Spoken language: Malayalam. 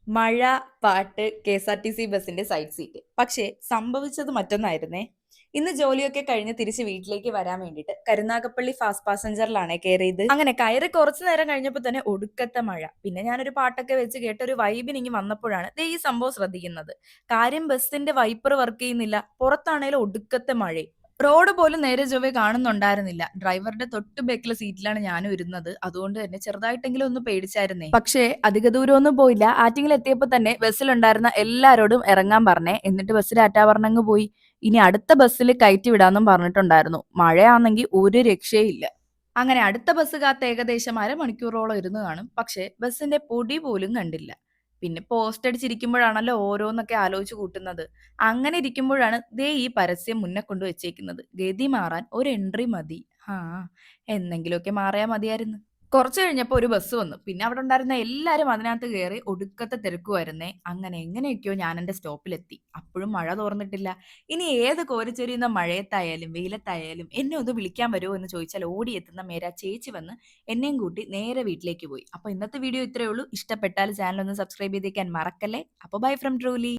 മഴ, പാട്ട്, കെ.എസ്.ആർ.ടി.സി ബസിന്റെ സൈഡ് സീറ്റ്. പക്ഷേ സംഭവിച്ചത് മറ്റൊന്നായിരുന്നേ. ഇന്ന് ജോലിയൊക്കെ കഴിഞ്ഞ് തിരിച്ച് വീട്ടിലേക്ക് വരാൻ വേണ്ടിയിട്ട് കരുനാഗപ്പള്ളി ഫാസ്റ്റ് പാസഞ്ചറിലാണേ കയറിയത്. അങ്ങനെ കയറി കുറച്ചു നേരം കഴിഞ്ഞപ്പോൾ തന്നെ ഒടുക്കത്തെ മഴ. പിന്നെ ഞാനൊരു പാട്ടൊക്കെ വെച്ച് കേട്ട ഒരു വൈബിന് ഇങ്ങ് വന്നപ്പോഴാണ് ദേ ഈ സംഭവം ശ്രദ്ധിക്കുന്നത്. കാര്യം ബസിന്റെ വൈപ്പർ വർക്ക് ചെയ്യുന്നില്ല. പുറത്താണേലും ഒടുക്കത്തെ മഴയും. റോഡ് പോലും നേരെ ചൊവ്വേ കാണുന്നുണ്ടായിരുന്നില്ല. ഡ്രൈവറുടെ തൊട്ട് ബാക്കിലെ സീറ്റിലാണ് ഞാനും ഇരുന്നത്. അതുകൊണ്ട് തന്നെ ചെറുതായിട്ടെങ്കിലും ഒന്ന് പേടിച്ചായിരുന്നേ. പക്ഷേ അധിക ദൂരമൊന്നും പോയില്ല. ആറ്റിങ്ങൽ എത്തിയപ്പോൾ തന്നെ ബസ്സിലുണ്ടായിരുന്ന എല്ലാരോടും ഇറങ്ങാൻ പറഞ്ഞേ. എന്നിട്ട് ബസ്സിൽ ടാറ്റാ പറഞ്ഞങ്ങ് പോയി. ഇനി അടുത്ത ബസ്സിൽ കയറ്റി വിടാന്നും പറഞ്ഞിട്ടുണ്ടായിരുന്നു. മഴയാണെങ്കിൽ ഒരു രക്ഷയില്ല. അങ്ങനെ അടുത്ത ബസ് കാത്ത് ഏകദേശം അരമണിക്കൂറോളം ഇരുന്ന് കാണും. പക്ഷേ ബസ്സിന്റെ പൊടി പോലും കണ്ടില്ല. പിന്നെ പോസ്റ്റ് അടിച്ചിരിക്കുമ്പോഴാണല്ലോ ഓരോന്നൊക്കെ ആലോചിച്ച് കൂട്ടുന്നത്. അങ്ങനെ ഇരിക്കുമ്പോഴാണ് ദേ ഈ പരസ്യം മുന്നെ കൊണ്ട് വെച്ചേക്കുന്നത്. ഗതി മാറാൻ ഒരു എൻട്രി മതി. ആ എന്നെങ്കിലുമൊക്കെ മാറിയാ മതിയായിരുന്നു. കുറച്ച് കഴിഞ്ഞപ്പോൾ ഒരു ബസ് വന്നു. പിന്നെ അവിടെ ഉണ്ടായിരുന്ന എല്ലാരും അതിനകത്ത് കയറി ഒടുക്കത്തെ തിരക്കുമായിരുന്നേ. അങ്ങനെ എങ്ങനെയൊക്കെയോ ഞാൻ എന്റെ സ്റ്റോപ്പിലെത്തി. അപ്പോഴും മഴ തോർന്നിട്ടില്ല. ഇനി ഏത് കോരിച്ചൊരിയുന്ന മഴയത്തായാലും വെയിലത്തായാലും എന്നെ ഒന്ന് വിളിക്കാൻ വരുമോ എന്ന് ചോദിച്ചാൽ ഓടിയെത്തുന്ന മേരാ ചേച്ചി വന്ന് എന്നെയും കൂട്ടി നേരെ വീട്ടിലേക്ക് പോയി. അപ്പൊ ഇന്നത്തെ വീഡിയോ ഇത്രയേ ഉള്ളൂ. ഇഷ്ടപ്പെട്ടാൽ ചാനൽ ഒന്ന് സബ്സ്ക്രൈബ് ചെയ്തേക്കാൻ മറക്കല്ലേ. അപ്പൊ ബൈ ഫ്രം ട്രൂലി.